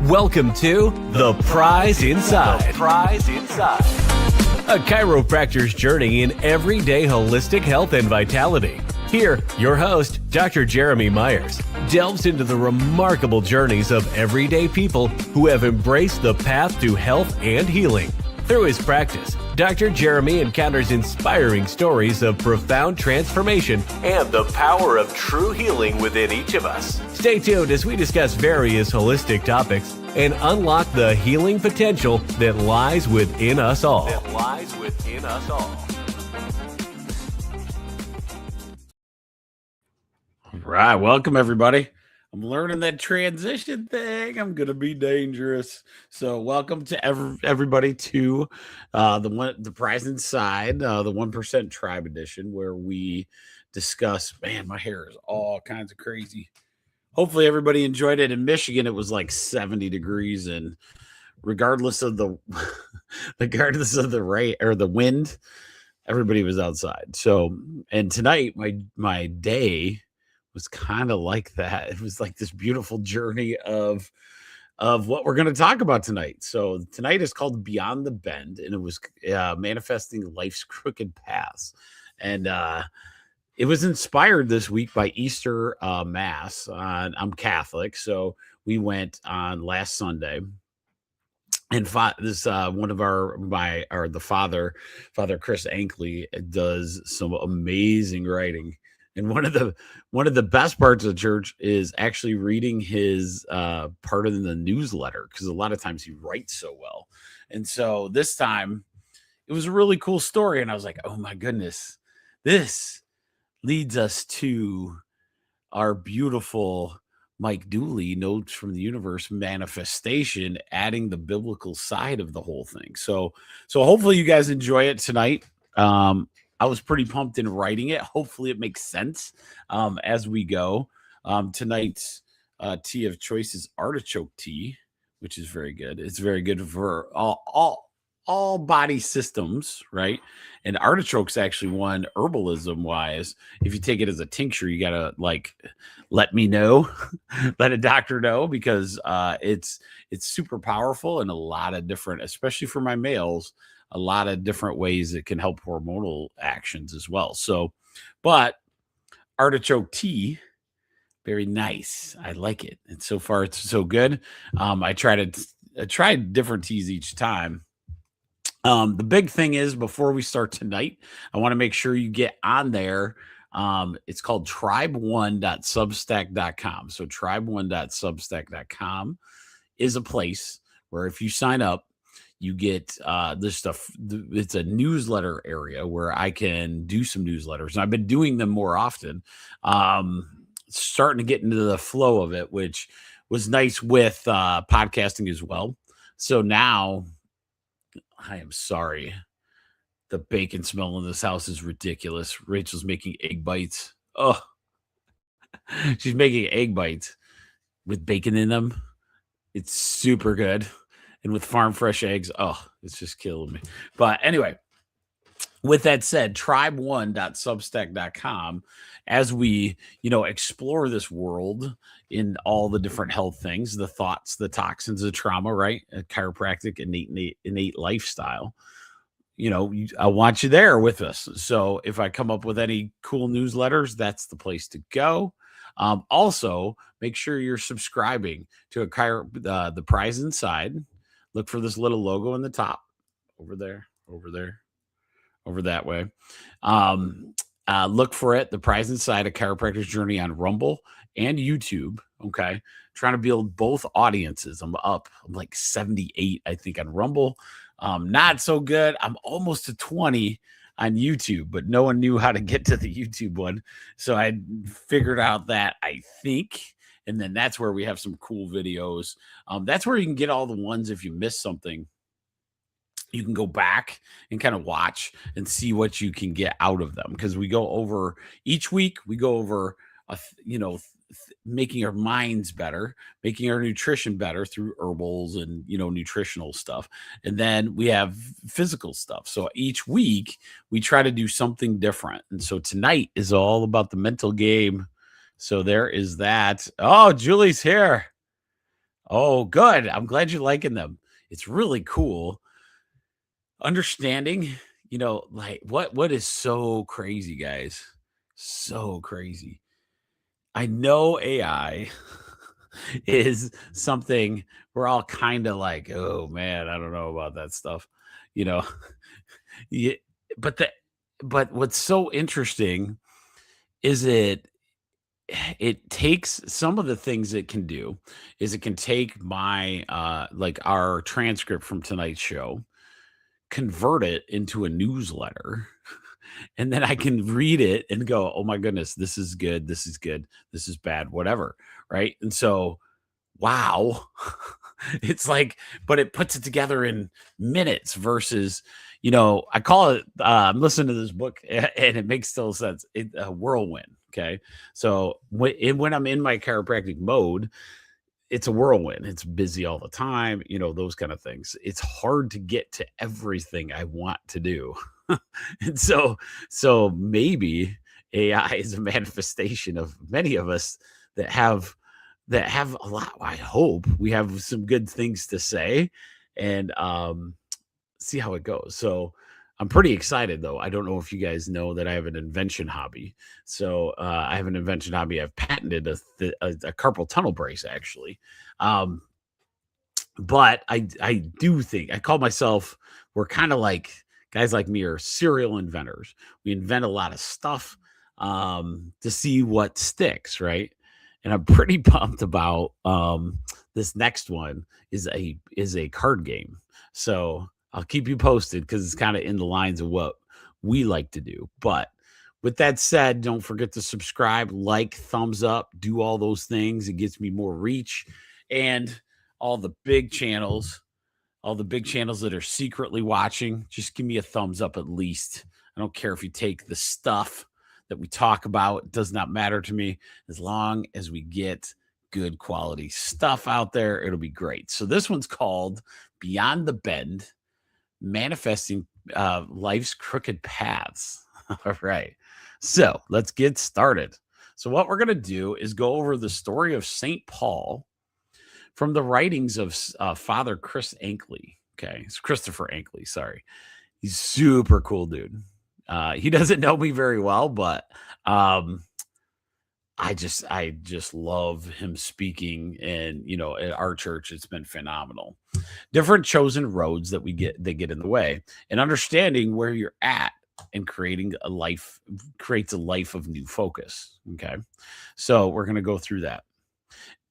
Welcome to The Prize Inside. The Prize Inside. A chiropractor's journey in everyday holistic health and vitality. Here, your host, Dr. Jeremy Myers, delves into the remarkable journeys of everyday people who have embraced the path to health and healing. Through his practice, Dr. Jeremy encounters inspiring stories of profound transformation and the power of true healing within each of us. Stay tuned as we discuss various holistic topics and unlock the healing potential that lies within us all. All right, welcome everybody. I'm learning that transition thing. I'm gonna be dangerous. So, welcome to everybody to the Prize Inside, the 1% Tribe Edition, where we discuss. Man, my hair is all kinds of crazy. Hopefully, everybody enjoyed it. In Michigan, it was like 70 degrees, and regardless of the rain or the wind, everybody was outside. So, and tonight, my day was kind of like that. It was like this beautiful journey of what we're going to talk about tonight. So tonight is called Beyond the Bend, and it was manifesting life's crooked paths. And it was inspired this week by Easter Mass. I'm Catholic, so we went on last Sunday. And this one of the Father Chris Ankley does some amazing writing. And one of the best parts of the church is actually reading his part of the newsletter, because a lot of times he writes so well. And so this time it was a really cool story. And I was like, oh my goodness, this leads us to our beautiful Mike Dooley Notes from the Universe manifestation, adding the biblical side of the whole thing. So hopefully you guys enjoy it tonight. I was pretty pumped in writing it. Hopefully it makes sense as we go. Tonight's tea of choice is artichoke tea, which is very good. It's very good for all body systems, right? And artichoke's actually one, herbalism wise. If you take it as a tincture, you gotta let me know, let a doctor know, because it's super powerful in a lot of different, especially for my males, a lot of different ways it can help hormonal actions as well. So, but artichoke tea, very nice. I like it. And so far it's so good. I tried different teas each time. The big thing is, before we start tonight, I want to make sure you get on there. It's called tribe1.substack.com. So tribe1.substack.com is a place where if you sign up, you get this stuff. It's a newsletter area where I can do some newsletters. And I've been doing them more often, starting to get into the flow of it, which was nice with podcasting as well. So now, I am sorry, the bacon smell in this house is ridiculous. Rachel's making egg bites. Oh, she's making egg bites with bacon in them. It's super good. And with farm fresh eggs, it's just killing me. But anyway, with that said, tribe1.substack.com, as we, explore this world in all the different health things, the thoughts, the toxins, the trauma, right? A chiropractic, innate lifestyle. I want you there with us. So if I come up with any cool newsletters, that's the place to go. Also, make sure you're subscribing to the Prize Inside. Look for this little logo in the top, over there, over that way. Look for it. The Prize Inside, a chiropractor's journey on Rumble and YouTube. Okay. Trying to build both audiences. I'm like 78, I think, on Rumble. Not so good. I'm almost to 20 on YouTube, but no one knew how to get to the YouTube one. So I figured out that, I think. And then that's where we have some cool videos. That's where you can get all the ones. If you miss something, you can go back and kind of watch and see what you can get out of them. Because we go over each week, making our minds better, making our nutrition better through herbals and, nutritional stuff. And then we have physical stuff. So each week we try to do something different. And so tonight is all about the mental game. So there is that. Oh, Julie's here. Oh, good. I'm glad you're liking them. It's really cool understanding, like what is so crazy, guys. So crazy. I know AI is something we're all kind of like, oh man, I don't know about that stuff. You know, yeah, but the but what's so interesting is it takes some of the things it can do is it can take my like our transcript from tonight's show, convert it into a newsletter, and then I can read it and go, "Oh my goodness, this is good, this is good, this is bad, whatever." Right? And so, wow. It's like, but it puts it together in minutes versus, I call it, I'm listening to this book and it makes total sense. A whirlwind. Okay. So when I'm in my chiropractic mode, it's a whirlwind. It's busy all the time, those kind of things. It's hard to get to everything I want to do. And so maybe AI is a manifestation of many of us that have a lot. I hope we have some good things to say and see how it goes. So I'm pretty excited though. I don't know if you guys know that I have an invention hobby. So I have an invention hobby. I've patented a carpal tunnel brace actually. Um, but I do think I call myself, we're kind of like guys like me are serial inventors. We invent a lot of stuff to see what sticks, right? And I'm pretty pumped about this next one is a card game. So I'll keep you posted because it's kind of in the lines of what we like to do. But with that said, don't forget to subscribe, like, thumbs up, do all those things. It gets me more reach. And all the big channels, all the big channels that are secretly watching, just give me a thumbs up at least. I don't care if you take the stuff that we talk about. It does not matter to me. As long as we get good quality stuff out there, it'll be great. So this one's called Beyond the Bend, Manifesting Life's Crooked Paths. All right. So let's get started. So what we're going to do is go over the story of St. Paul from the writings of Father Chris Ankley. Okay, it's Christopher Ankley. Sorry, he's super cool dude. He doesn't know me very well, but I just love him speaking, and at our church, it's been phenomenal. Different chosen roads that they get in the way, and understanding where you're at and creating a life creates a life of new focus. Okay, so we're gonna go through that.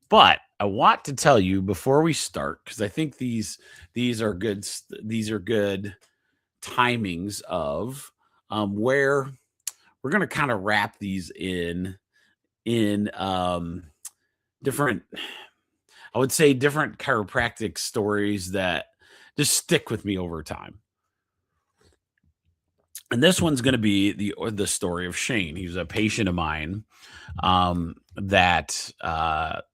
But I want to tell you before we start, because I think these are good. These are good timings of where we're going to kind of wrap these in different. I would say different chiropractic stories that just stick with me over time. And this one's going to be the story of Shane. He was a patient of mine that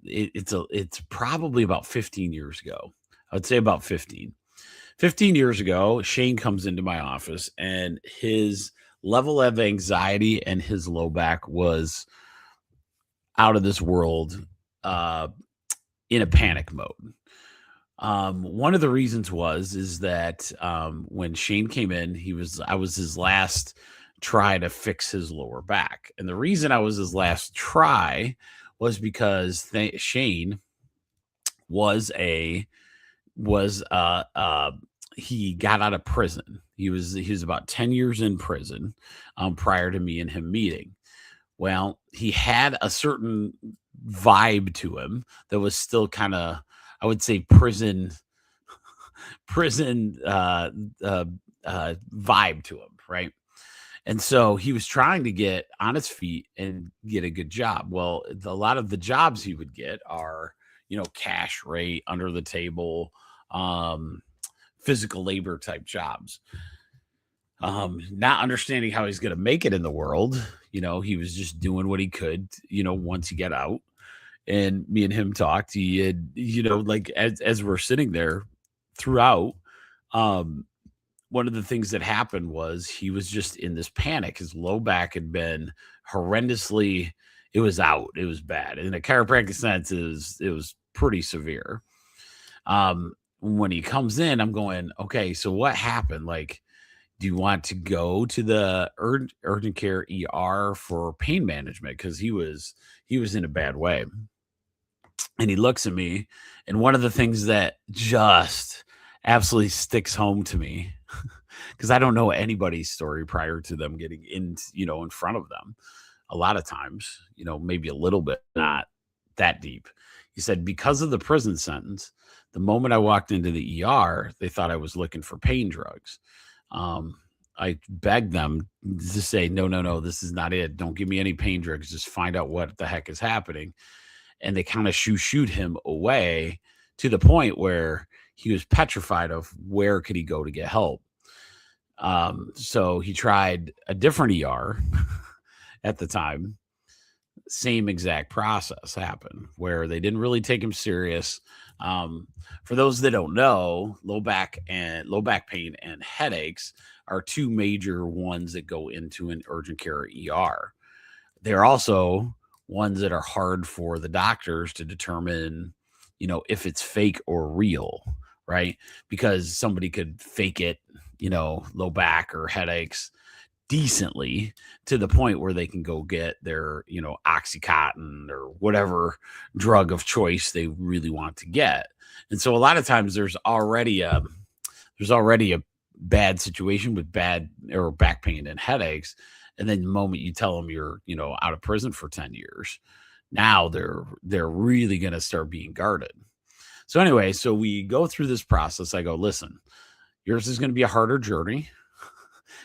it's probably about 15 years ago. I would say about 15 years ago. Shane comes into my office and his level of anxiety and his low back was out of this world, in a panic mode. One of the reasons is that when Shane came in, I was his last try to fix his lower back. And the reason I was his last try was because Shane was he got out of prison. He was about 10 years in prison prior to me and him meeting. Well, he had a certain vibe to him that was still kind of, I would say, prison vibe to him, right? And so he was trying to get on his feet and get a good job. Well, a lot of the jobs he would get are, cash rate, under the table, physical labor type jobs. Not understanding how he's going to make it in the world. He was just doing what he could, once he got out. And me and him talked. He had, like as we're sitting there throughout, one of the things that happened was he was just in this panic. His low back had been horrendously, it was out. It was bad. In a chiropractic sense, it was pretty severe. When he comes in, I'm going, okay, so what happened? Like, do you want to go to the urgent care ER for pain management? Because he was in a bad way. And he looks at me, and one of the things that just absolutely sticks home to me, because I don't know anybody's story prior to them getting in front of them. A lot of times, maybe a little bit, not that deep. He said, because of the prison sentence, the moment I walked into the ER, they thought I was looking for pain drugs. I begged them to say, no, no, no, this is not it. Don't give me any pain drugs. Just find out what the heck is happening. And they kind of shoot him away to the point where he was petrified of where could he go to get help. So he tried a different ER at the time. Same exact process happened where they didn't really take him serious. For those that don't know, low back pain and headaches are two major ones that go into an urgent care ER. They're also ones that are hard for the doctors to determine, if it's fake or real, right? Because somebody could fake it, low back or headaches decently to the point where they can go get their, Oxycontin or whatever drug of choice they really want to get. And so a lot of times there's already a bad situation with bad or back pain and headaches. And then the moment you tell them you're, out of prison for 10 years, now they're really going to start being guarded. So anyway, so we go through this process. I go, listen, yours is going to be a harder journey.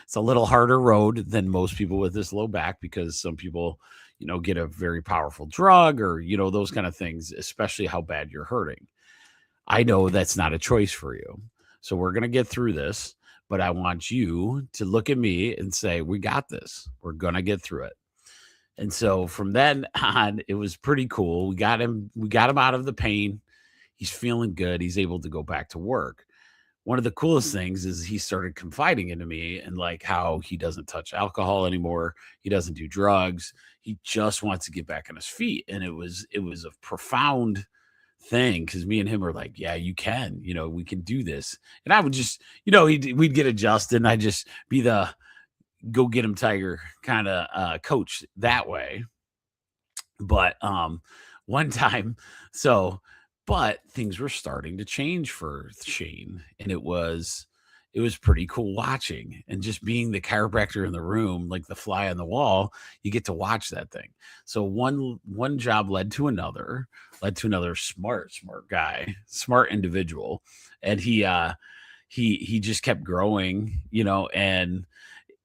It's a little harder road than most people with this low back because some people, get a very powerful drug or, those kind of things, especially how bad you're hurting. I know that's not a choice for you. So we're going to get through this, but I want you to look at me and say, we got this. We're going to get through it. And so from then on, it was pretty cool. We got him out of the pain. He's feeling good. He's able to go back to work. One of the coolest things is he started confiding into me and like how he doesn't touch alcohol anymore. He doesn't do drugs. He just wants to get back on his feet. And it was a profound thing because me and him were like, yeah, you can, we can do this. And I would just, we'd get adjusted and I'd just be the go get him tiger kind of coach that way. But one time, but things were starting to change for Shane, and it was pretty cool watching and just being the chiropractor in the room, like the fly on the wall. You get to watch that thing. So one job led to another smart guy, smart individual, and he just kept growing, and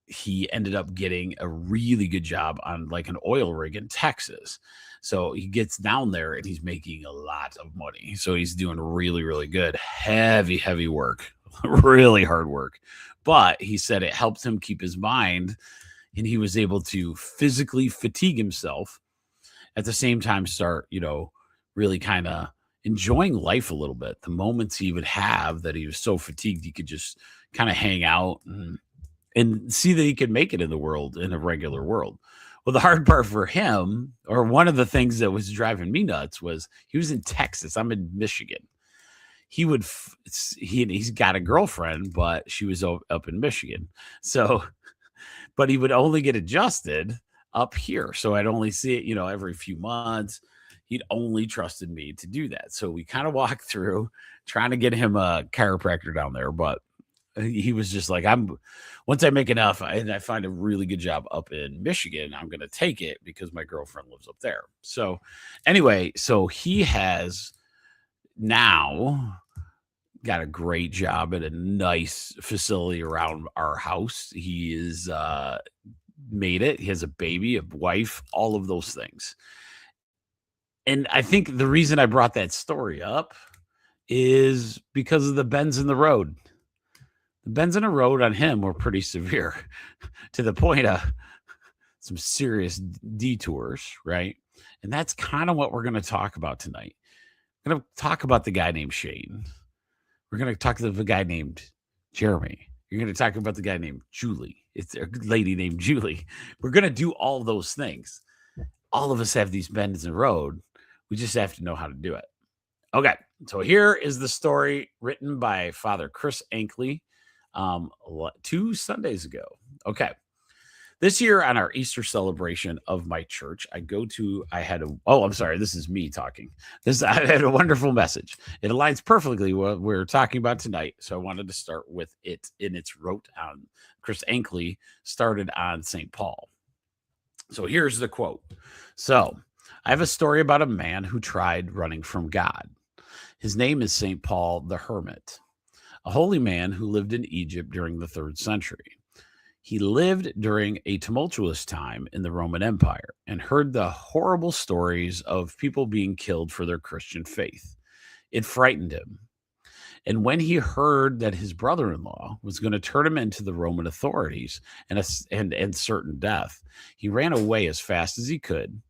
he ended up getting a really good job on like an oil rig in Texas. So he gets down there and he's making a lot of money. So he's doing really, really good, heavy work, really hard work. But he said it helped him keep his mind and he was able to physically fatigue himself at the same time start, really kind of enjoying life a little bit. The moments he would have that he was so fatigued, he could just kind of hang out and see that he could make it in the world, in a regular world. Well, the hard part for him, or one of the things that was driving me nuts, was he was in Texas. I'm in Michigan. He's got a girlfriend, but she was up in Michigan. So, but he would only get adjusted up here. So I'd only see it, every few months. He'd only trusted me to do that. So we kind of walked through trying to get him a chiropractor down there, but he was just like, once I make enough and I find a really good job up in Michigan, I'm going to take it because my girlfriend lives up there. So anyway, so he has now got a great job at a nice facility around our house. He is made it. He has a baby, a wife, all of those things. And I think the reason I brought that story up is because of the bends in the road. The bends in the road on him were pretty severe to the point of some serious detours, right? And that's kind of what we're going to talk about tonight. We're going to talk about the guy named Shane. We're going to talk to the guy named Jeremy. You're going to talk about the guy named Julie. It's a lady named Julie. We're going to do all those things. All of us have these bends in the road. We just have to know how to do it. Okay, so here is the story written by Father Chris Ankley 2 Sundays ago. Okay. This year on our Easter celebration of my church, I'm sorry, this is me talking. I had a wonderful message. It aligns perfectly with what we're talking about tonight. So I wanted to start with it, and it's wrote on Chris Ankley, started on St. Paul. So here's the quote. So I have a story about a man who tried running from God. His name is St. Paul the Hermit, a holy man who lived in Egypt during the 3rd century. He lived during a tumultuous time in the Roman Empire and heard the horrible stories of people being killed for their Christian faith. It frightened him. And when he heard that his brother-in-law was going to turn him into the Roman authorities and certain death, he ran away as fast as he could,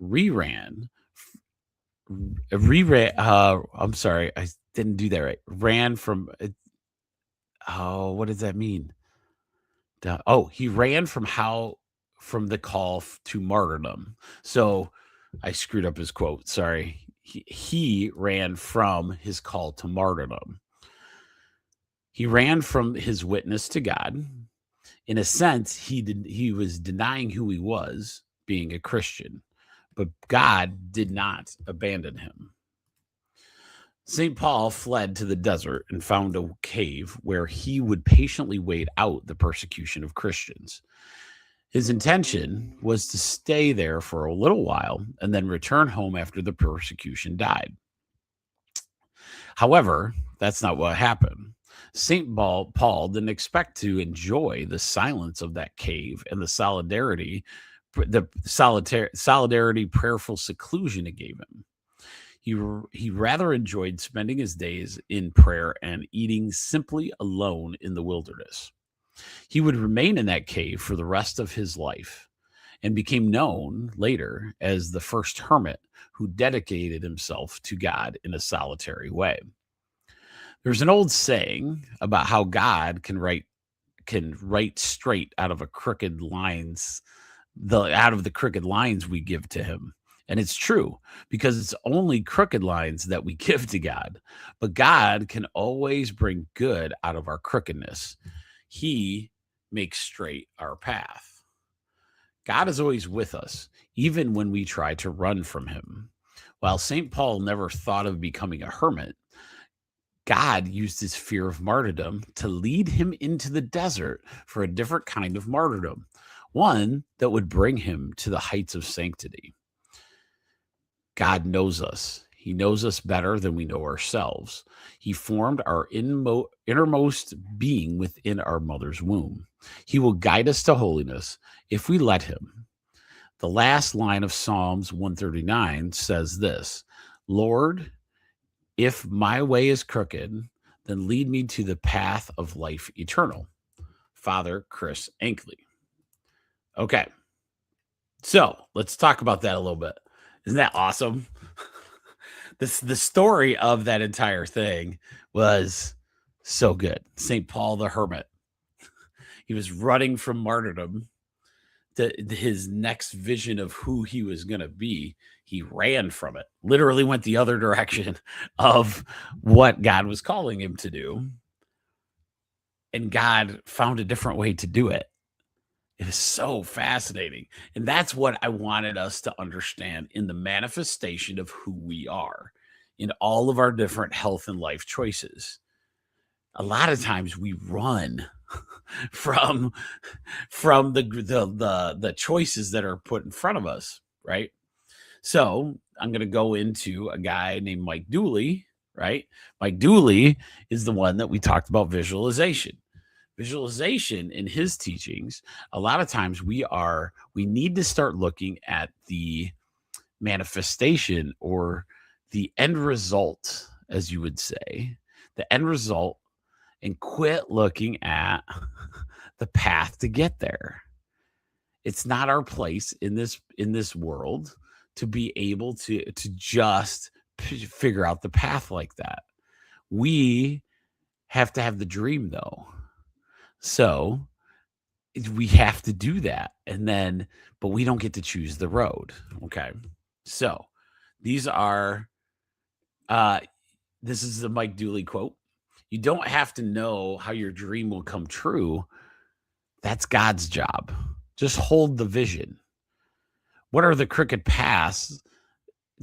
ran from, what does that mean? He ran from the call to martyrdom. So I screwed up his quote. Sorry. He ran from his call to martyrdom. He ran from his witness to God. In a sense, he was denying who he was, being a Christian, but God did not abandon him. St. Paul fled to the desert and found a cave where he would patiently wait out the persecution of Christians. His intention was to stay there for a little while and then return home after the persecution died. However, that's not what happened. St. Paul didn't expect to enjoy the silence of that cave and the solidarity, prayerful seclusion it gave him. He rather enjoyed spending his days in prayer and eating simply alone in the wilderness. He would remain in that cave for the rest of his life and became known later as the first hermit who dedicated himself to God in a solitary way. There's an old saying about how God can write straight out of the crooked lines we give to him. And it's true, because it's only crooked lines that we give to God. But God can always bring good out of our crookedness. He makes straight our path. God is always with us, even when we try to run from him. While St. Paul never thought of becoming a hermit, God used his fear of martyrdom to lead him into the desert for a different kind of martyrdom, one that would bring him to the heights of sanctity. God knows us. He knows us better than we know ourselves. He formed our innermost being within our mother's womb. He will guide us to holiness if we let him. The last line of Psalms 139 says this: Lord, if my way is crooked, then lead me to the path of life eternal. Father Chris Ankley. Okay, so let's talk about that a little bit. Isn't that awesome? The story of that entire thing was so good. St. Paul the Hermit. He was running from martyrdom. His next vision of who he was going to be, he ran from it. Literally went the other direction of what God was calling him to do. And God found a different way to do it. It is so fascinating. And that's what I wanted us to understand in the manifestation of who we are in all of our different health and life choices. A lot of times we run from the choices that are put in front of us, right? So I'm going to go into a guy named Mike Dooley, right? Mike Dooley is the one that we talked about visualization. Visualization in his teachings, a lot of times we need to start looking at the manifestation or the end result, as you would say, the end result, and quit looking at the path to get there. It's not our place in this world to be able to just figure out the path like that. We have to have the dream, though. So we have to do that. But we don't get to choose the road. Okay. So these are This is the Mike Dooley quote. You don't have to know how your dream will come true. That's God's job. Just hold the vision. What are the crooked paths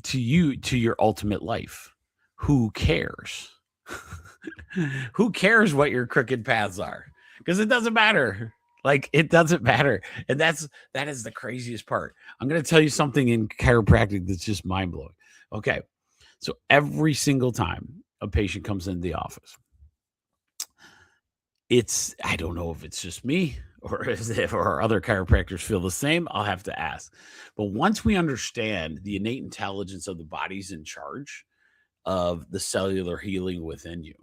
to your ultimate life? Who cares? Who cares what your crooked paths are? Because it doesn't matter. Like, it doesn't matter. And that is the craziest part. I'm going to tell you something in chiropractic that's just mind blowing. Okay. So every single time a patient comes into the office, I don't know if it's just me or or other chiropractors feel the same. I'll have to ask. But once we understand the innate intelligence of the body's in charge of the cellular healing within you,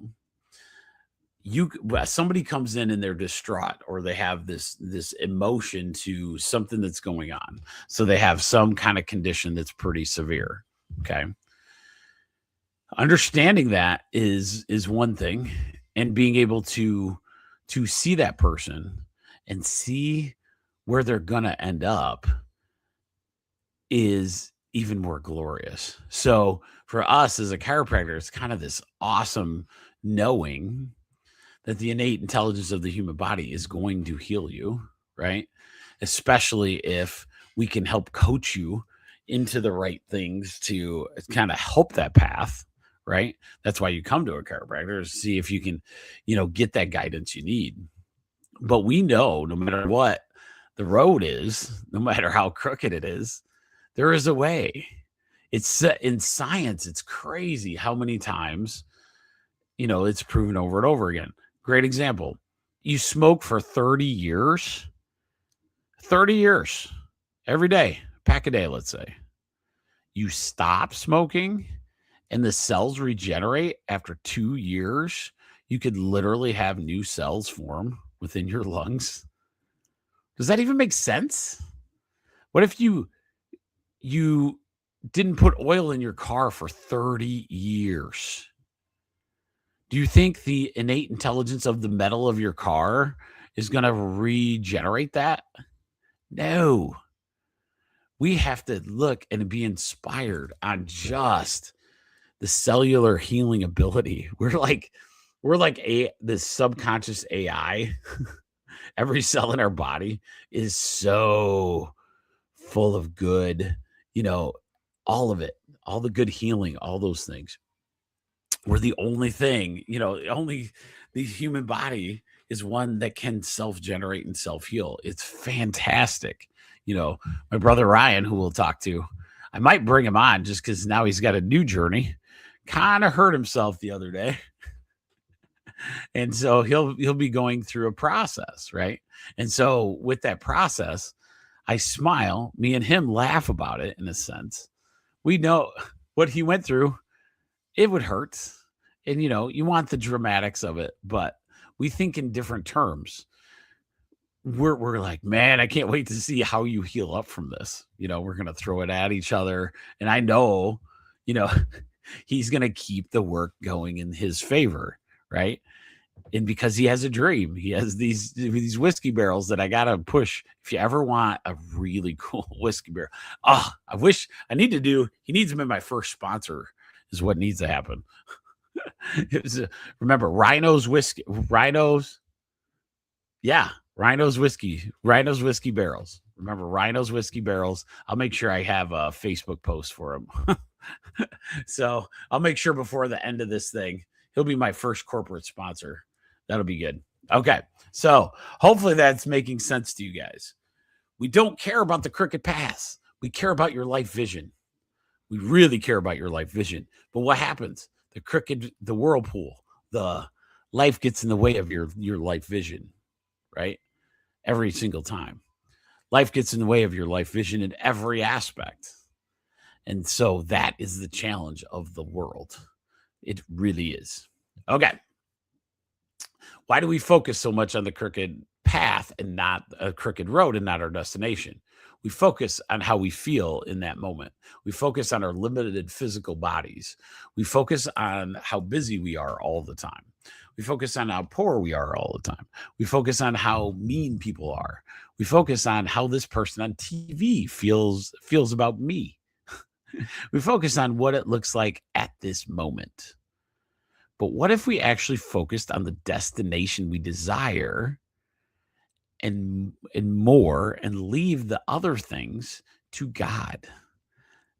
somebody comes in and they're distraught, or they have this emotion to something that's going on. So they have some kind of condition that's pretty severe. Okay. Understanding that is one thing, and being able to see that person and see where they're going to end up is even more glorious. So for us as a chiropractor, it's kind of this awesome knowing that the innate intelligence of the human body is going to heal you, right? Especially if we can help coach you into the right things to kind of help that path, right? That's why you come to a chiropractor, to see if you can, get that guidance you need. But we know no matter what the road is, no matter how crooked it is, there is a way. It's in science. It's crazy how many times, it's proven over and over again. Great example. You smoke for 30 years, every day, pack a day, let's say. You stop smoking and the cells regenerate after 2 years. You could literally have new cells form within your lungs. Does that even make sense? What if you didn't put oil in your car for 30 years? Do you think the innate intelligence of the metal of your car is going to regenerate that? No. We have to look and be inspired on just the cellular healing ability. We're like this subconscious AI. Every cell in our body is so full of good, all of it, all the good healing, all those things. We're the only thing, only the human body is one that can self-generate and self-heal. It's fantastic. My brother Ryan, who we'll talk to, I might bring him on just because now he's got a new journey. Kind of hurt himself the other day. And so he'll be going through a process, right? And so with that process, I smile. Me and him laugh about it in a sense. We know what he went through. It would hurt. And, you want the dramatics of it, but we think in different terms. We're like, man, I can't wait to see how you heal up from this. We're going to throw it at each other. And I know, he's going to keep the work going in his favor, right? And because he has a dream, he has these whiskey barrels that I got to push. If you ever want a really cool whiskey barrel, he needs them in my first sponsor is what needs to happen. Remember Rhino's whiskey barrels. Remember Rhino's whiskey barrels. I'll make sure I have a Facebook post for him. So I'll make sure before the end of this thing, he'll be my first corporate sponsor. That'll be good. Okay. So hopefully that's making sense to you guys. We don't care about the crooked paths. We care about your life vision. We really care about your life vision. But what happens? The whirlpool, the life gets in the way of your life vision, right? Every single time. Life gets in the way of your life vision in every aspect. And so that is the challenge of the world. It really is. Okay. Why do we focus so much on the crooked path and not a crooked road and not our destination? We focus on how we feel in that moment. We focus on our limited physical bodies. We focus on how busy we are all the time. We focus on how poor we are all the time. We focus on how mean people are. We focus on how this person on TV feels about me. We focus on what it looks like at this moment. But what if we actually focused on the destination we desire and more, and leave the other things to God?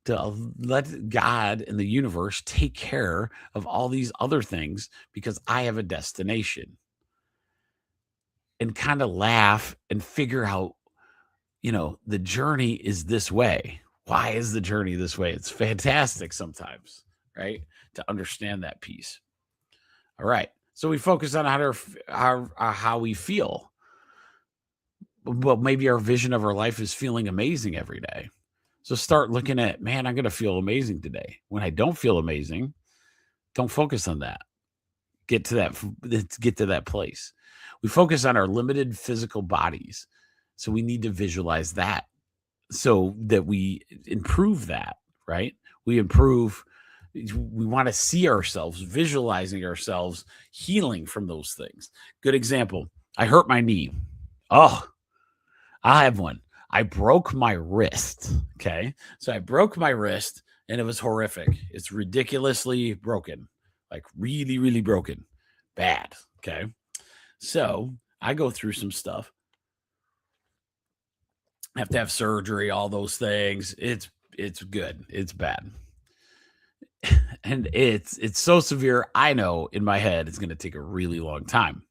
To let God and the universe take care of all these other things because I have a destination, and kind of laugh and figure out, the journey is this way. Why is the journey this way? It's fantastic sometimes, right? To understand that piece. All right. So we focus on how we feel. But maybe our vision of our life is feeling amazing every day. So start looking at, man, I'm going to feel amazing today. When I don't feel amazing, don't focus on that. Get to that place. We focus on our limited physical bodies. So we need to visualize that so that we improve that, right? We want to see ourselves, visualizing ourselves healing from those things. Good example. I hurt my knee. Oh, I have one. I broke my wrist. Okay. So I broke my wrist and it was horrific. It's ridiculously broken, like really, really broken. Bad. Okay. So I go through some stuff. I have to have surgery, all those things. It's good. It's bad. And it's so severe. I know in my head it's going to take a really long time.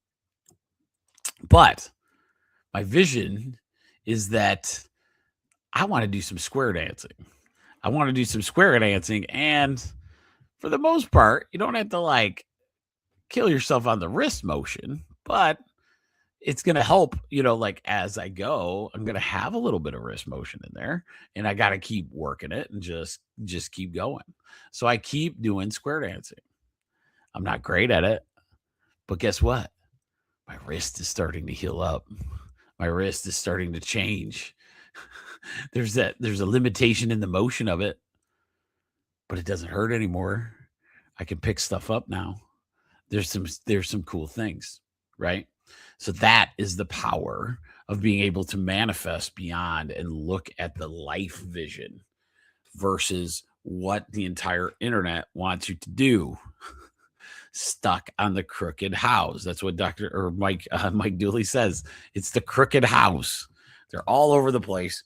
But my vision is that I want to do some square dancing. And for the most part, you don't have to kill yourself on the wrist motion, but it's going to help, as I go, I'm going to have a little bit of wrist motion in there, and I got to keep working it and just keep going. So I keep doing square dancing. I'm not great at it, but guess what? My wrist is starting to heal up. My wrist is starting to change. There's a limitation in the motion of it, but it doesn't hurt anymore. I can pick stuff up now. There's some cool things, right? So that is the power of being able to manifest beyond and look at the life vision versus what the entire internet wants you to do. Stuck on the crooked house. That's what Mike Dooley says. It's the crooked house. They're all over the place.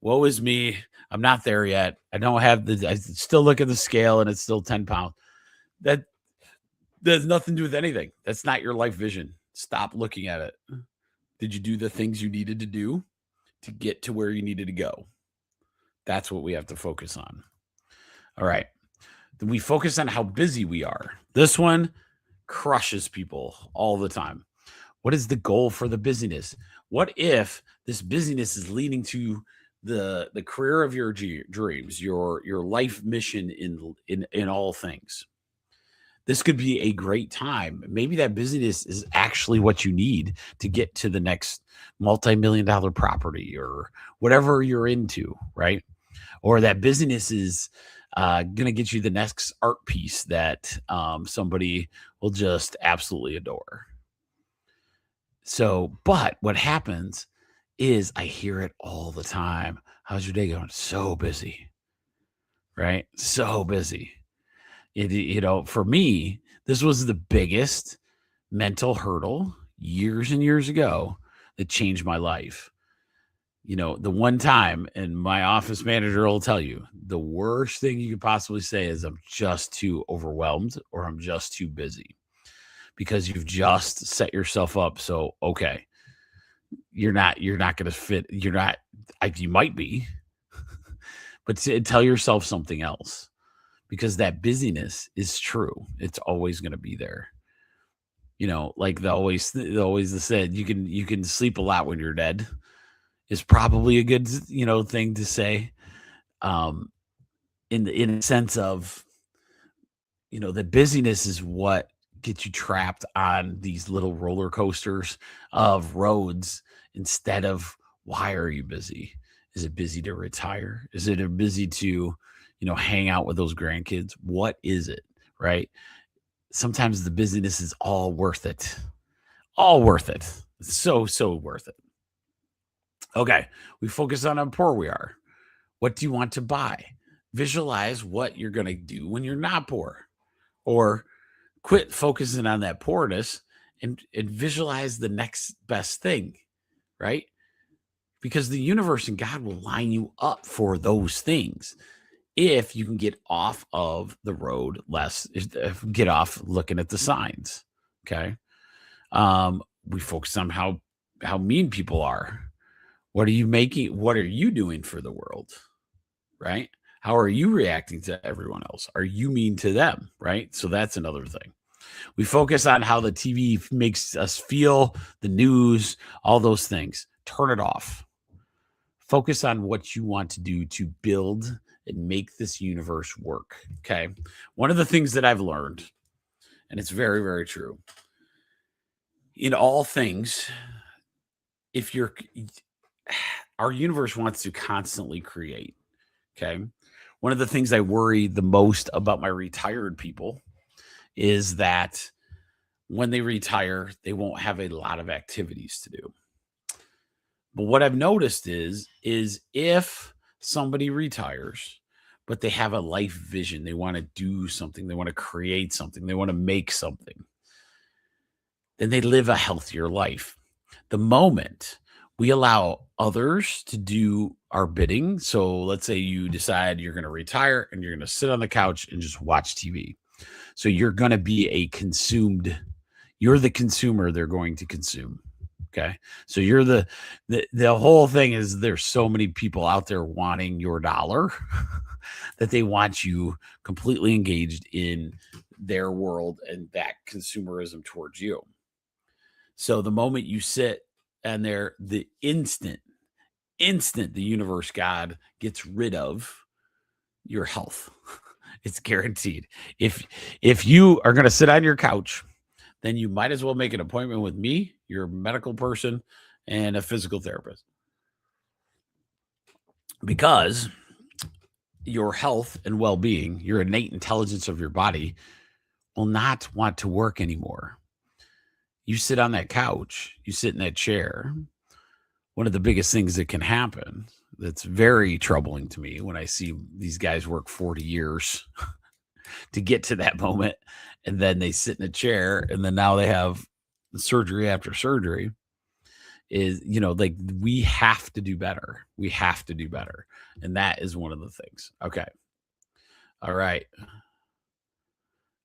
Woe is me. I'm not there yet. I still look at the scale and it's still 10 pounds. That has nothing to do with anything. That's not your life vision. Stop looking at it. Did you do the things you needed to do to get to where you needed to go? That's what we have to focus on. All right. Then we focus on how busy we are. This one crushes people all the time. What is the goal for the busyness? What if this busyness is leading to the career of your dreams, your life mission in all things? This could be a great time. Maybe that busyness is actually what you need to get to the next multi-million-dollar property or whatever you're into, right? Or that busyness is going to get you the next art piece that somebody will just absolutely adore. So, but what happens is I hear it all the time. How's your day going? So busy, right? So busy. For me, this was the biggest mental hurdle years and years ago that changed my life. The one time, and my office manager will tell you, the worst thing you could possibly say is I'm just too overwhelmed or I'm just too busy, because you've just set yourself up. So, okay, you're not going to fit. You might be, but tell yourself something else, because that busyness is true. It's always going to be there. Like they always said, you can sleep a lot when you're dead, is probably a good, thing to say. In a sense of, the busyness is what gets you trapped on these little roller coasters of roads, instead of, why are you busy? Is it busy to retire? Is it busy to, hang out with those grandkids? What is it? Right? Sometimes the busyness is all worth it. All worth it. It's so worth it. Okay. We focus on how poor we are. What do you want to buy? Visualize what you're going to do when you're not poor, or quit focusing on that poorness and visualize the next best thing, right? Because the universe and God will line you up for those things if you can get off of the road less, get off looking at the signs. Okay. We focus on how mean people are. What are you making? What are you doing for the world? Right? How are you reacting to everyone else? Are you mean to them? Right? So that's another thing. We focus on how the TV makes us feel, the news, all those things. Turn it off. Focus on what you want to do to build and make this universe work. Okay. One of the things that I've learned, and it's very, very true, in all things, our universe wants to constantly create. Okay. One of the things I worry the most about my retired people is that when they retire, they won't have a lot of activities to do. But what I've noticed is if somebody retires, but they have a life vision, they want to do something, they want to create something, they want to make something, then they live a healthier life. The moment we allow others to do our bidding, so let's say you decide you're going to retire and you're going to sit on the couch and just watch TV. So you're going to be you're the consumer they're going to consume. Okay. So you're the whole thing is there's so many people out there wanting your dollar that they want you completely engaged in their world and that consumerism towards you. So the moment you sit and the instant the universe God gets rid of your health. It's guaranteed. If you are going to sit on your couch, then you might as well make an appointment with me, your medical person, and a physical therapist. Because your health and well-being, your innate intelligence of your body will not want to work anymore. You sit on that couch, you sit in that chair. One of the biggest things that can happen that's very troubling to me when I see these guys work 40 years to get to that moment, and then they sit in a chair, and then now they have surgery after surgery, is, like, we have to do better. We have to do better. And that is one of the things. Okay. All right.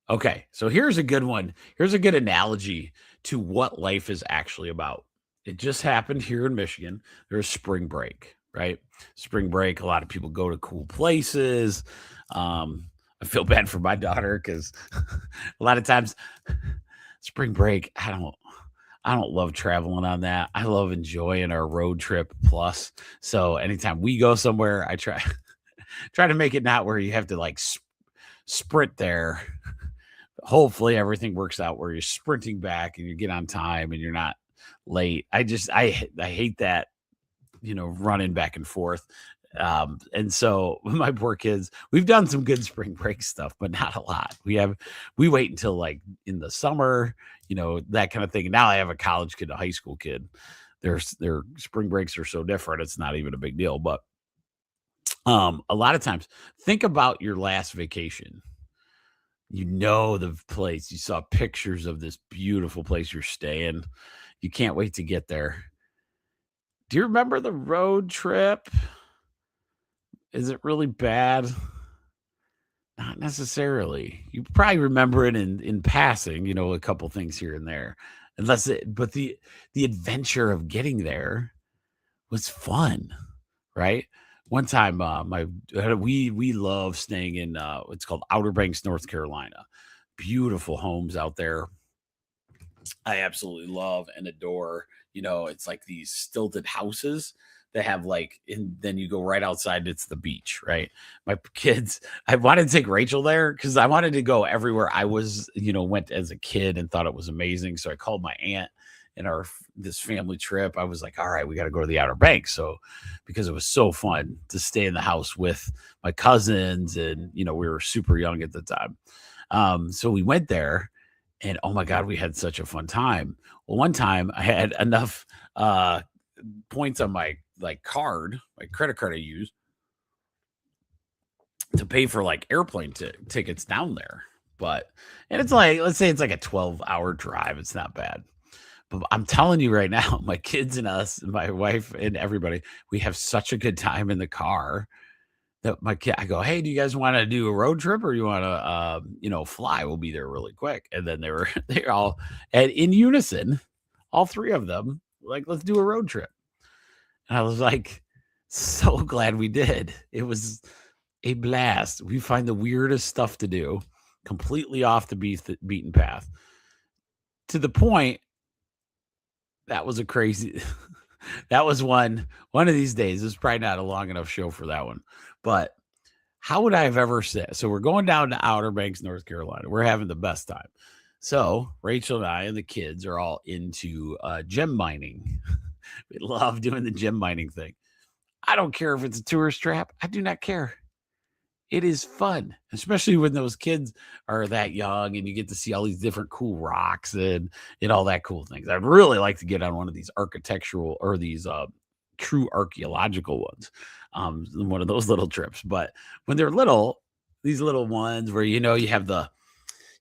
Okay. So here's a good one. Here's a good analogy to what life is actually about. It just happened here in Michigan. There's spring break, right? Spring break. A lot of people go to cool places. I feel bad for my daughter because a lot of times spring break, I don't love traveling on that. I love enjoying our road trip plus. So anytime we go somewhere, I try to make it not where you have to like sprint there. Hopefully everything works out where you're sprinting back and you get on time and you're not late. I hate that, running back and forth. And so my poor kids, we've done some good spring break stuff, but not a lot. We wait until like in the summer, that kind of thing. Now I have a college kid, a high school kid. Their spring breaks are so different. It's not even a big deal. But a lot of times, think about your last vacation. The place. You saw pictures of this beautiful place you're staying. You can't wait to get there. Do you remember the road trip? Is it really bad? Not necessarily. You probably remember it in passing, a couple things here and there. But the adventure of getting there was fun, right? One time, we love staying in it's called Outer Banks, North Carolina. Beautiful homes out there. I absolutely love and adore. It's like these stilted houses that have then you go right outside. It's the beach, right? My kids, I wanted to take Rachel there because I wanted to go everywhere I went as a kid and thought it was amazing. So I called my aunt in this family trip. I was like, all right, we got to go to the Outer Banks. So because it was so fun to stay in the house with my cousins and, we were super young at the time. So we went there and oh my God, we had such a fun time. Well, one time I had enough points on my credit card I used to pay for like airplane tickets down there. And it's like, let's say it's like a 12-hour drive. It's not bad. But I'm telling you right now, my kids and us and my wife and everybody, we have such a good time in the car that I go, hey, do you guys want to do a road trip or you want to, fly? We'll be there really quick. And then they're all and in unison, all three of them, like, let's do a road trip. And I was like, so glad we did. It was a blast. We find the weirdest stuff to do, completely off the beaten path, to the point that was a crazy. That was one of these days. It's probably not a long enough show for that one, but how would I have ever said? So we're going down to Outer Banks, North Carolina. We're having the best time. So Rachel and I and the kids are all into gem mining. We love doing the gem mining thing. I don't care if it's a tourist trap. I do not care. It is fun, especially when those kids are that young and you get to see all these different cool rocks and all that cool things. I'd really like to get on one of these architectural or these true archaeological ones, one of those little trips. But when they're little, these little ones where, you have that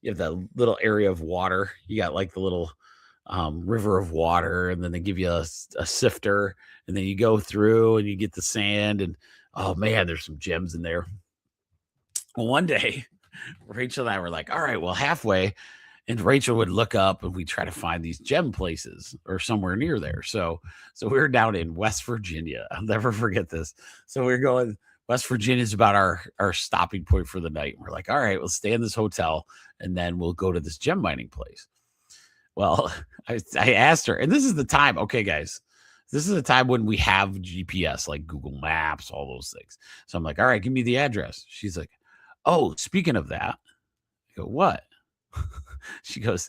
little area of water, you got like the little river of water, and then they give you a sifter, and then you go through and you get the sand, and oh man, there's some gems in there. Well, one day, Rachel and I were like, all right, well, halfway. And Rachel would look up and we try to find these gem places or somewhere near there. So we were down in West Virginia. I'll never forget this. So we were going, West Virginia is about our stopping point for the night. We're like, all right, we'll stay in this hotel and then we'll go to this gem mining place. Well, I asked her, and this is the time. Okay, guys, this is the time when we have GPS, like Google Maps, all those things. So I'm like, all right, give me the address. She's like, oh, speaking of that, I go, what? She goes,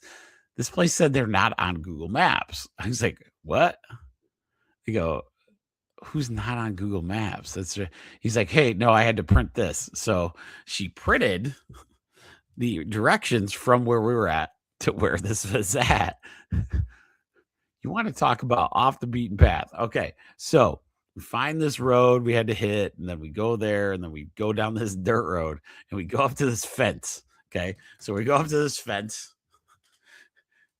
this place said they're not on Google Maps. I was like, what? I go, who's not on Google Maps? He's like, hey, no, I had to print this. So she printed the directions from where we were at to where this was at. You want to talk about off the beaten path? Okay, so we find this road we had to hit, and then we go there, and then we go down this dirt road, and we go up to this fence. Okay, so we go up to this fence,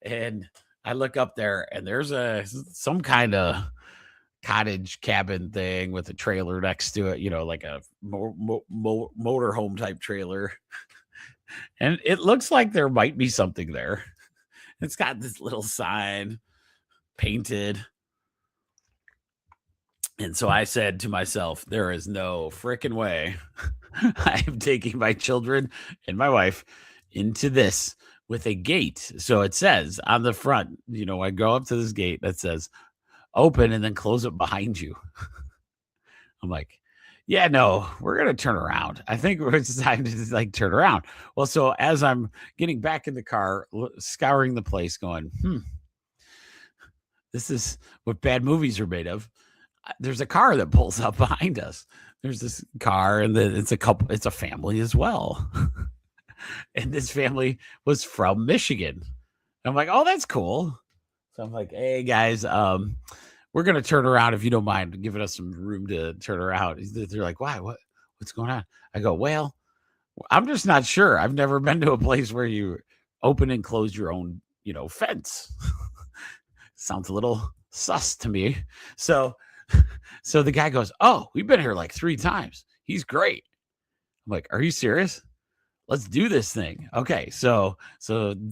and I look up there, and there's some kind of cottage cabin thing with a trailer next to it, like a motorhome type trailer. And it looks like there might be something there. It's got this little sign painted. And so I said to myself, there is no freaking way I am taking my children and my wife into this with a gate. So it says on the front, I go up to this gate that says open and then close it behind you. I'm like, yeah, no, we're going to turn around. I think it's time to turn around. Well, so as I'm getting back in the car, scouring the place going, this is what bad movies are made of. There's a car that pulls up behind us. There's this car, and it's a family as well. And this family was from Michigan. I'm like, oh, that's cool. So I'm like, hey guys, we're going to turn around if you don't mind giving us some room to turn around. They're like, why? What's going on? I go, well, I'm just not sure. I've never been to a place where you open and close your own, fence. Sounds a little sus to me. So the guy goes, oh, we've been here like 3 times. He's great. I'm like, are you serious? Let's do this thing. Okay. So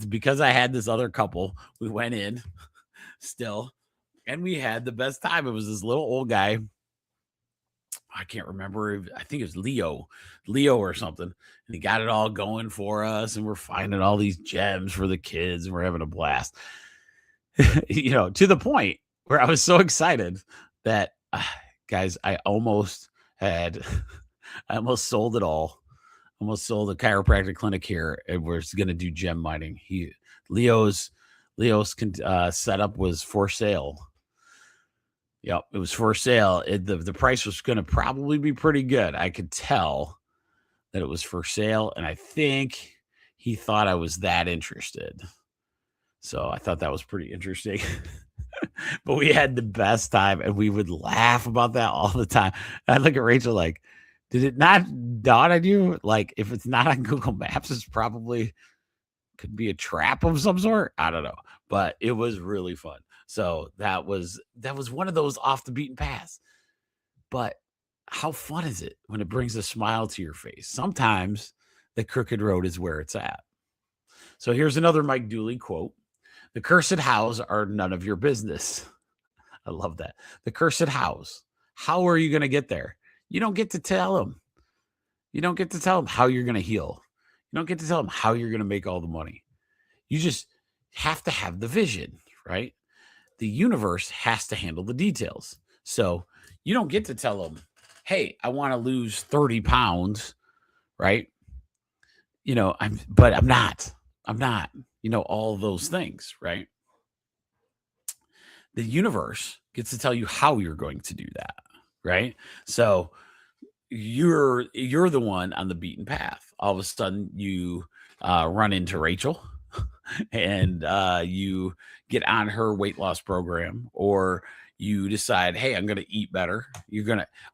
because I had this other couple, we went in still, and we had the best time. It was this little old guy. I can't remember. I think it was Leo or something. And he got it all going for us. And we're finding all these gems for the kids. And we're having a blast, to the point where I was so excited that, guys, I almost sold it all. Almost sold a chiropractic clinic here, and we're going to do gem mining. Leo's setup was for sale. Yep, it was for sale. The price was going to probably be pretty good. I could tell that it was for sale, and I think he thought I was that interested. So I thought that was pretty interesting. But we had the best time, and we would laugh about that all the time. I'd look at Rachel like, Did it not dawn on you? Like, if it's not on Google Maps, it's probably could be a trap of some sort. I don't know, but it was really fun. So that was one of those off the beaten paths. But how fun is it when it brings a smile to your face? Sometimes the crooked road is where it's at. So here's another Mike Dooley quote. The cursed hows are none of your business. I love that. The cursed hows. How are you going to get there? You don't get to tell them. You don't get to tell them how you're going to heal. You don't get to tell them how you're going to make all the money. You just have to have the vision, right? The universe has to handle the details. So you don't get to tell them, hey, I want to lose 30 pounds, right? I'm not, all of those things, right? The universe gets to tell you how you're going to do that, right? So you're the one on the beaten path. All of a sudden you run into Rachel and you get on her weight loss program, or you decide, hey, I'm going to eat better.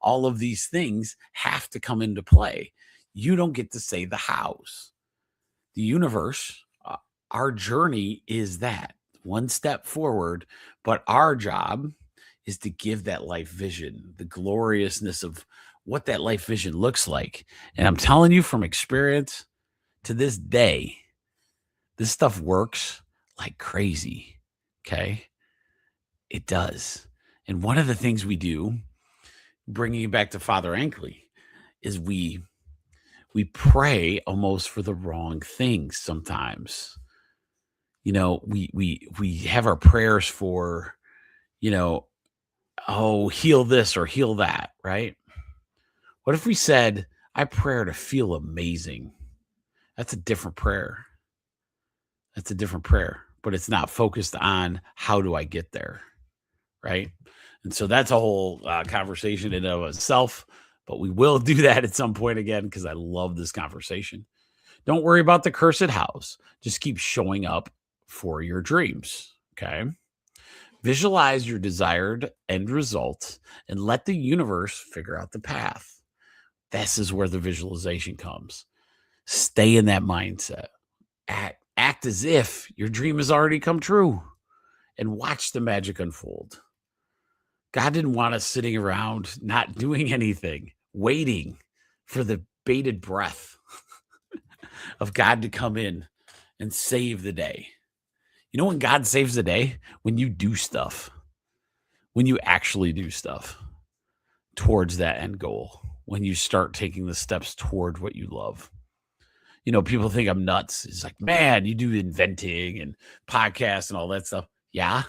All of these things have to come into play. You don't get to say the hows. The universe, our journey is that one step forward, but our job is to give that life vision, the gloriousness of what that life vision looks like. And I'm telling you from experience, to this day, this stuff works like crazy. Okay. It does. And one of the things we do, bringing it back to Father Ankley, is we pray almost for the wrong things sometimes. We have our prayers for, heal this or heal that, right? What if we said, I pray to feel amazing? That's a different prayer. But it's not focused on how do I get there, right? And so that's a whole conversation in and of itself, but we will do that at some point again because I love this conversation. Don't worry about the cursed house. Just keep showing up for your dreams, okay? Visualize your desired end result and let the universe figure out the path. This is where the visualization comes. Stay in that mindset. Act as if your dream has already come true and watch the magic unfold. God didn't want us sitting around not doing anything, waiting for the bated breath of God to come in and save the day. You know when God saves the day? When you do stuff. When you actually do stuff towards that end goal. When you start taking the steps toward what you love. People think I'm nuts. It's like, man, you do inventing and podcasts and all that stuff. Yeah,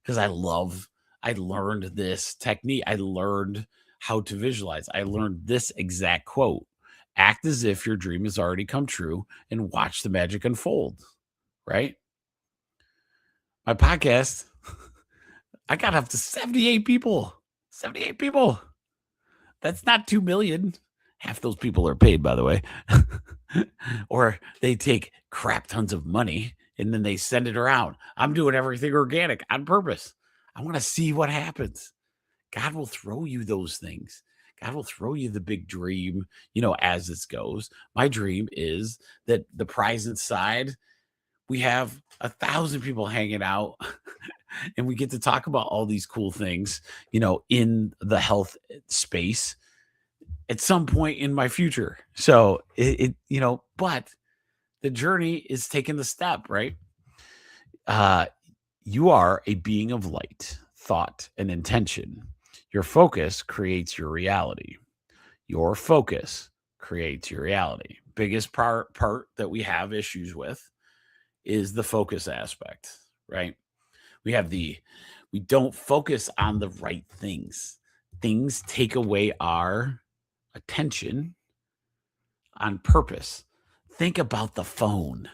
because I learned this technique. I learned how to visualize. I learned this exact quote. Act as if your dream has already come true and watch the magic unfold, right? My podcast, I got up to 78 people. 78 people. That's not 2 million. Half those people are paid, by the way. Or they take crap tons of money and then they send it around. I'm doing everything organic on purpose. I want to see what happens. God will throw you those things. God will throw you the big dream, as this goes. My dream is that the prize inside, we have 1,000 people hanging out and we get to talk about all these cool things, in the health space at some point in my future. So but the journey is taking the step, right? You are a being of light, thought, and intention. Your focus creates your reality. Your focus creates your reality. Biggest part that we have issues with is the focus aspect, right? We don't focus on the right things. Things take away our attention on purpose. Think about the phone.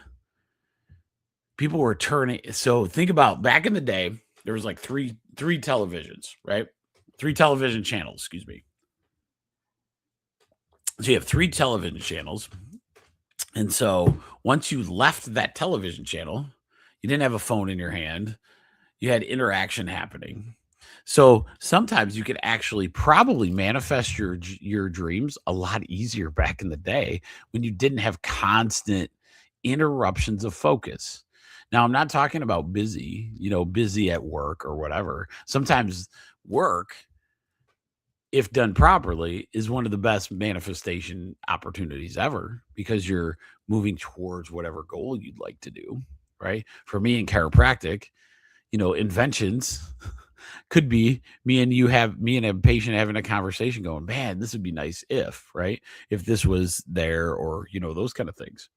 People were so think about back in the day, there was like three televisions, right? 3 television channels, excuse me. So you have 3 television channels. And so once you left that television channel, you didn't have a phone in your hand. You had interaction happening. So sometimes you could actually probably manifest your dreams a lot easier back in the day when you didn't have constant interruptions of focus. Now, I'm not talking about busy, busy at work or whatever. Sometimes work, if done properly, is one of the best manifestation opportunities ever because you're moving towards whatever goal you'd like to do, right? For me in chiropractic, inventions could be me and a patient having a conversation going, man, this would be nice if this was there, or, those kind of things.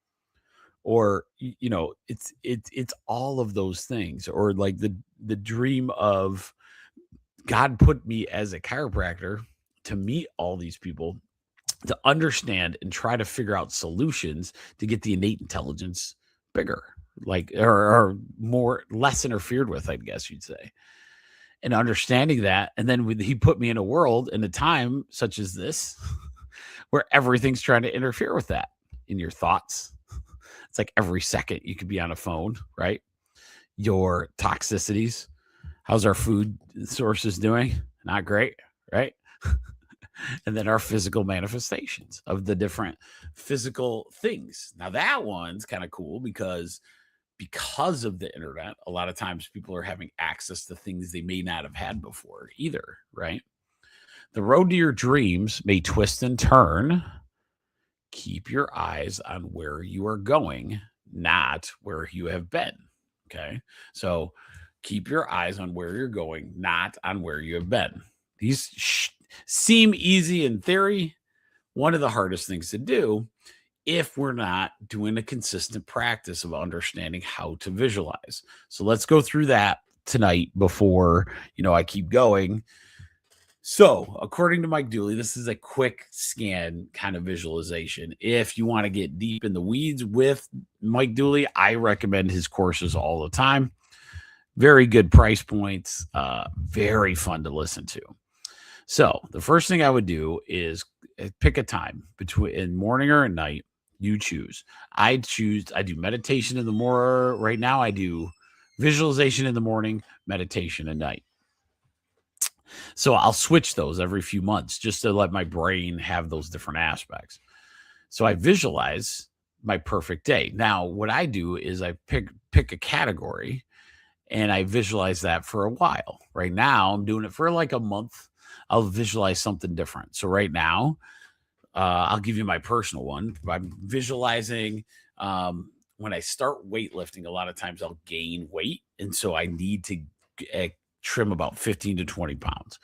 Or, it's all of those things, or like the dream of God put me as a chiropractor to meet all these people, to understand and try to figure out solutions to get the innate intelligence bigger, like, or more, less interfered with, I guess you'd say. And understanding that. And then he put me in a world, in a time such as this, where everything's trying to interfere with that in your thoughts. It's like every second you could be on a phone, right? Your toxicities. How's our food sources doing? Not great, right? And then our physical manifestations of the different physical things. Now that one's kind of cool because of the internet, a lot of times people are having access to things they may not have had before either, right? The road to your dreams may twist and turn. Keep your eyes on where you are going, not where you have been. Okay. So keep your eyes on where you're going, not on where you have been. These seem easy in theory. One of the hardest things to do if we're not doing a consistent practice of understanding how to visualize. So let's go through that tonight before, I keep going. So according to Mike Dooley, this is a quick scan kind of visualization. If you want to get deep in the weeds with Mike Dooley, I recommend his courses all the time. Very good price points, very fun to listen to. So the first thing I would do is pick a time in morning or at night. You choose. I do meditation in the morning. Right now, I do visualization in the morning, meditation at night. So I'll switch those every few months just to let my brain have those different aspects. So I visualize my perfect day. Now, what I do is I pick a category and I visualize that for a while. Right now, I'm doing it for like a month. I'll visualize something different. So right now, I'll give you my personal one. I'm visualizing when I start weightlifting, a lot of times I'll gain weight. And so I need to trim about 15 to 20 pounds.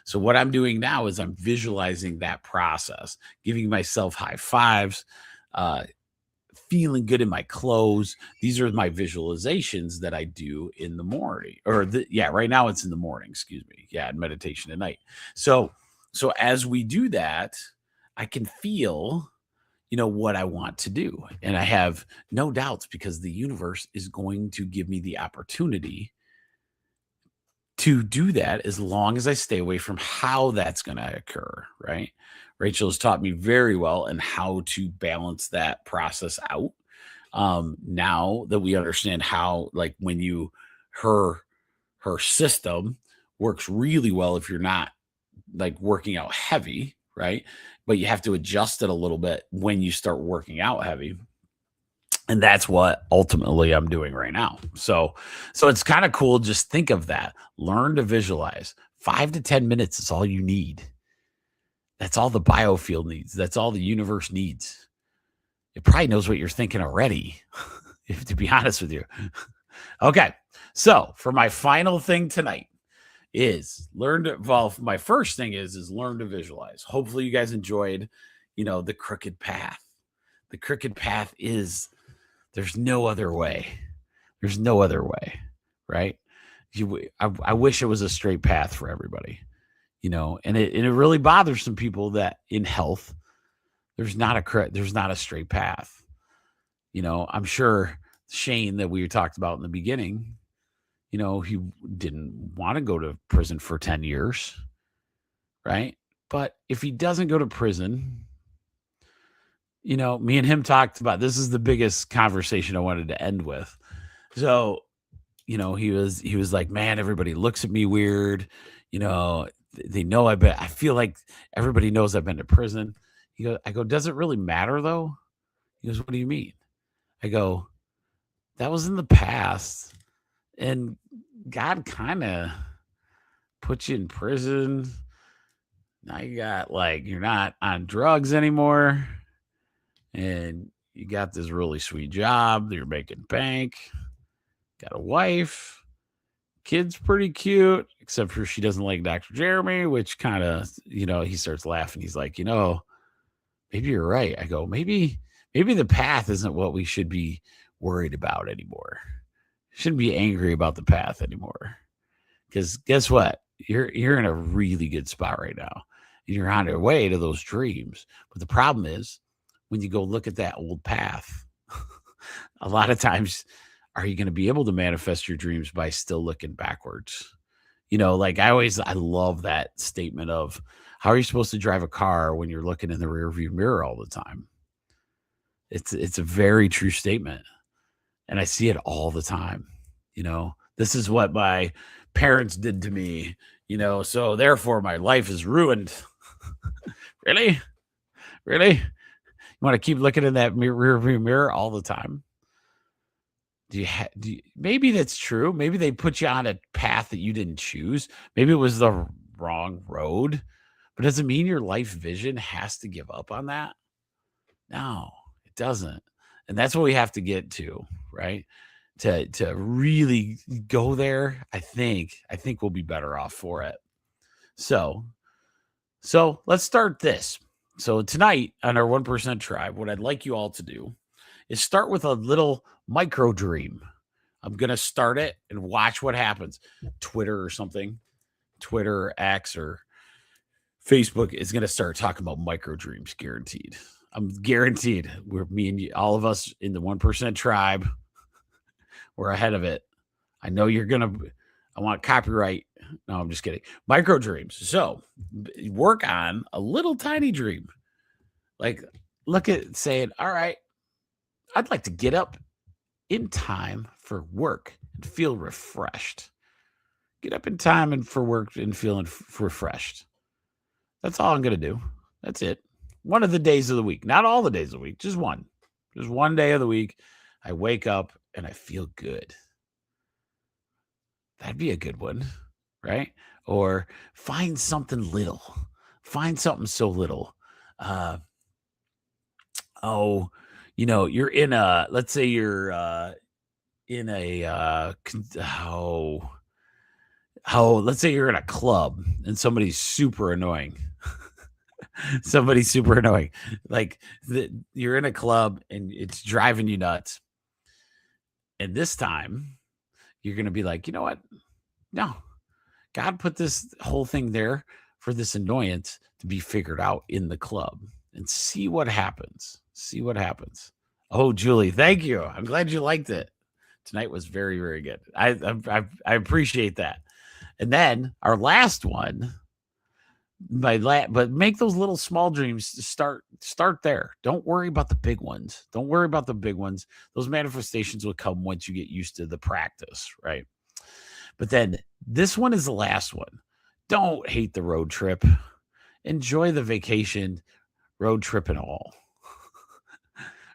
So what I'm doing now is I'm visualizing that process, giving myself high fives, feeling good in my clothes. These are my visualizations that I do in the morning, right now it's in the morning, excuse me. Yeah. And meditation at night. So as we do that, I can feel, what I want to do. And I have no doubts because the universe is going to give me the opportunity to do that as long as I stay away from how that's going to occur, right? Rachel has taught me very well in how to balance that process out. Now that we understand how, like, when her system works really well if you're not like working out heavy, right? But you have to adjust it a little bit when you start working out heavy. And that's what ultimately I'm doing right now. So it's kind of cool. Just think of that. Learn to visualize. 5 to 10 minutes is all you need. That's all the biofield needs. That's all the universe needs. It probably knows what you're thinking already, to be honest with you. Okay. So for my final thing tonight is my first thing is learn to visualize. Hopefully you guys enjoyed, the crooked path. The crooked path is, there's no other way. There's no other way, right? I wish it was a straight path for everybody, and it really bothers some people that in health, there's not a straight path. I'm sure Shane that we talked about in the beginning, he didn't want to go to prison for 10 years, right? But if he doesn't go to prison, me and him talked about, this is the biggest conversation I wanted to end with. So, he was like, man, everybody looks at me weird. They know I feel like everybody knows I've been to prison. I go, does it really matter though? He goes, what do you mean? I go, that was in the past. And God kind of put you in prison. Now you got you're not on drugs anymore. And you got this really sweet job. You're making bank. Got a wife. Kid's pretty cute, except for she doesn't like Dr. Jeremy, which kind of, he starts laughing. He's like, maybe you're right. I go, maybe the path isn't what we should be worried about anymore. Shouldn't be angry about the path anymore. Because guess what? You're in a really good spot right now. You're on your way to those dreams. But the problem is when you go look at that old path, a lot of times, are you going to be able to manifest your dreams by still looking backwards? I love that statement of how are you supposed to drive a car when you're looking in the rearview mirror all the time? It's a very true statement. And I see it all the time. This is what my parents did to me, so therefore my life is ruined. Really? You want to keep looking in that rearview mirror all the time? Maybe that's true. Maybe they put you on a path that you didn't choose. Maybe it was the wrong road, but does it mean your life vision has to give up on that? No, it doesn't. And that's what we have to get to, right? To really go there. I think we'll be better off for it. So let's start this. So tonight on our 1% tribe, what I'd like you all to do is start with a little micro dream. I'm going to start it and watch what happens. Twitter or something, Twitter or X or Facebook is going to start talking about micro dreams, guaranteed. I'm guaranteed. Me and you, all of us in the 1% tribe, we're ahead of it. I know I want copyright. No, I'm just kidding. Micro dreams. So work on a little tiny dream. Look at saying, all right, I'd like to get up in time for work and feel refreshed. Get up in time and for work and feeling refreshed. That's all I'm going to do. That's it. One of the days of the week, not all the days of the week, just one. Just one day of the week. I wake up and I feel good. That'd be a good one, right? Or find something little. Find something so little. You're in let's say you're in a, let's say you're in a club and somebody's super annoying. Somebody's super annoying. You're in a club and it's driving you nuts. And this time you're going to be like, you know what? No, God put this whole thing there for this annoyance to be figured out in the club and see what happens. See what happens. Oh, Julie, thank you. I'm glad you liked it. Tonight was very, very good. I appreciate that. And then our last one, but make those little small dreams start there. Don't worry about the big ones. Those manifestations will come once you get used to the practice, right? But then this one is the last one. Don't hate the road trip. Enjoy the vacation, road trip and all.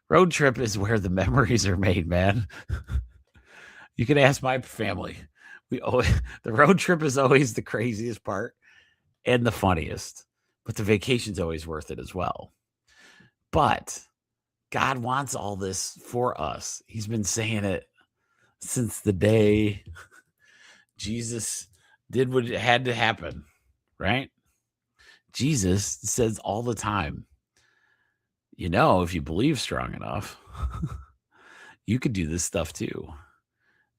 Road trip is where the memories are made, man. You can ask my family. The road trip is always the craziest part and the funniest, but the vacation's always worth it as well. But God wants all this for us. He's been saying it since the day Jesus did what had to happen, right? Jesus says all the time, if you believe strong enough, you could do this stuff too.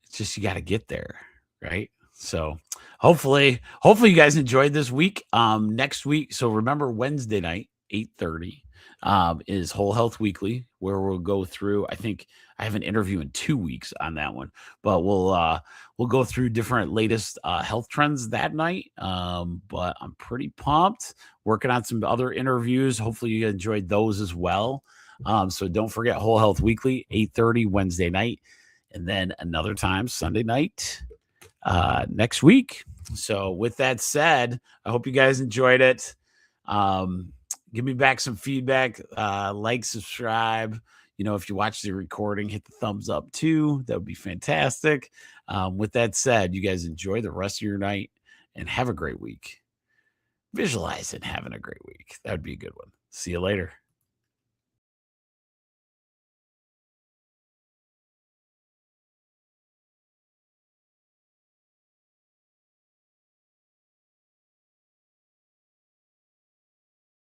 It's just, you got to get there, right? So hopefully you guys enjoyed this week. Next week, so remember Wednesday night, 8:30, is Whole Health Weekly, where we'll go through, I think I have an interview in 2 weeks on that one, but we'll go through different latest health trends that night. But I'm pretty pumped, working on some other interviews. Hopefully you enjoyed those as well. So don't forget Whole Health Weekly, 8:30 Wednesday night, and then another time Sunday night. next week. So with that said, I hope you guys enjoyed it. Give me back some feedback, like, subscribe. If you watch the recording, hit the thumbs up too. That would be fantastic. With that said, you guys enjoy the rest of your night and have a great week. Visualize it having a great week. That would be a good one. See you later.